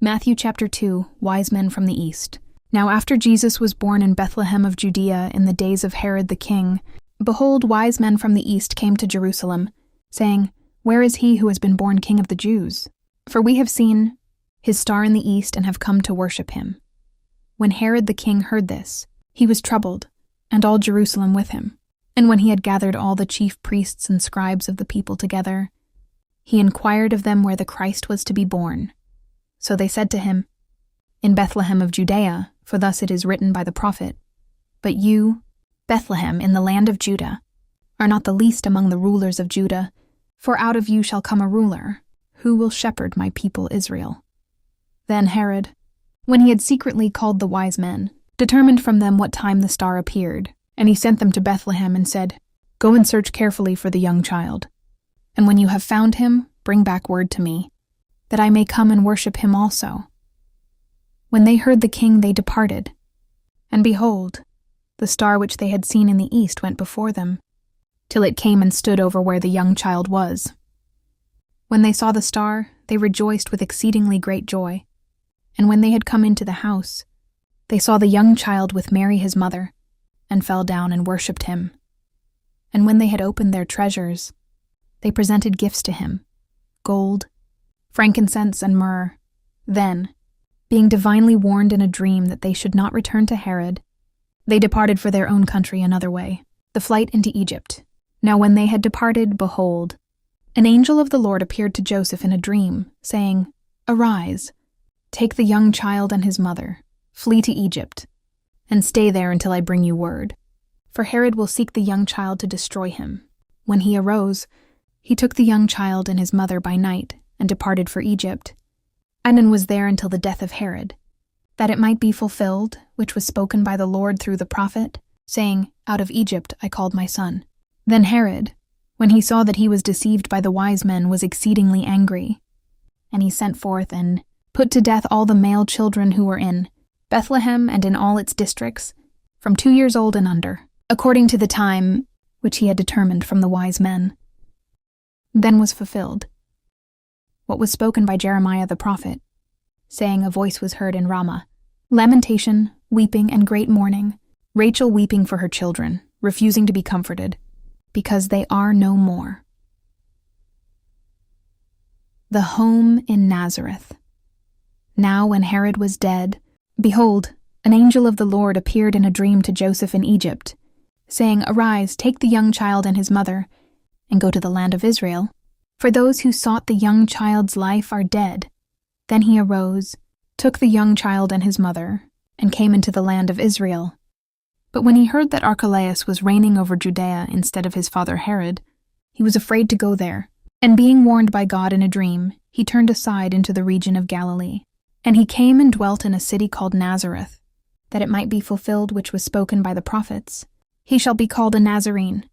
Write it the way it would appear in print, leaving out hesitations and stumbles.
Matthew chapter 2, Wise Men from the East. Now after Jesus was born in Bethlehem of Judea in the days of Herod the king, behold, wise men from the east came to Jerusalem, saying, Where is he who has been born King of the Jews? For we have seen his star in the east and have come to worship him. When Herod the king heard this, he was troubled, and all Jerusalem with him. And when he had gathered all the chief priests and scribes of the people together, he inquired of them where the Christ was to be born. So they said to him, In Bethlehem of Judea, for thus it is written by the prophet, But you, Bethlehem, in the land of Judah, are not the least among the rulers of Judah, for out of you shall come a ruler, who will shepherd my people Israel. Then Herod, when he had secretly called the wise men, determined from them what time the star appeared, and he sent them to Bethlehem and said, Go and search carefully for the young child, and when you have found him, bring back word to me, that I may come and worship him also. When they heard the king, they departed. And behold, the star which they had seen in the east went before them, till it came and stood over where the young child was. When they saw the star, they rejoiced with exceedingly great joy. And when they had come into the house, they saw the young child with Mary his mother, and fell down and worshipped him. And when they had opened their treasures, they presented gifts to him, gold, frankincense, and myrrh. Then, being divinely warned in a dream that they should not return to Herod, they departed for their own country another way, the flight into Egypt. Now when they had departed, behold, an angel of the Lord appeared to Joseph in a dream, saying, Arise, take the young child and his mother, flee to Egypt, and stay there until I bring you word. For Herod will seek the young child to destroy him. When he arose, he took the young child and his mother by night, and departed for Egypt, and was there until the death of Herod, that it might be fulfilled, which was spoken by the Lord through the prophet, saying, Out of Egypt I called my son. Then Herod, when he saw that he was deceived by the wise men, was exceedingly angry. And he sent forth and put to death all the male children who were in Bethlehem and in all its districts, from 2 years old and under, according to the time which he had determined from the wise men. Then was fulfilled what was spoken by Jeremiah the prophet, saying, A voice was heard in Ramah, lamentation, weeping, and great mourning, Rachel weeping for her children, refusing to be comforted, because they are no more. The home in Nazareth. Now when Herod was dead, behold, an angel of the Lord appeared in a dream to Joseph in Egypt, saying, Arise, take the young child and his mother, and go to the land of Israel, for those who sought the young child's life are dead. Then he arose, took the young child and his mother, and came into the land of Israel. But when he heard that Archelaus was reigning over Judea instead of his father Herod, he was afraid to go there, and being warned by God in a dream, he turned aside into the region of Galilee. And he came and dwelt in a city called Nazareth, that it might be fulfilled which was spoken by the prophets. He shall be called a Nazarene,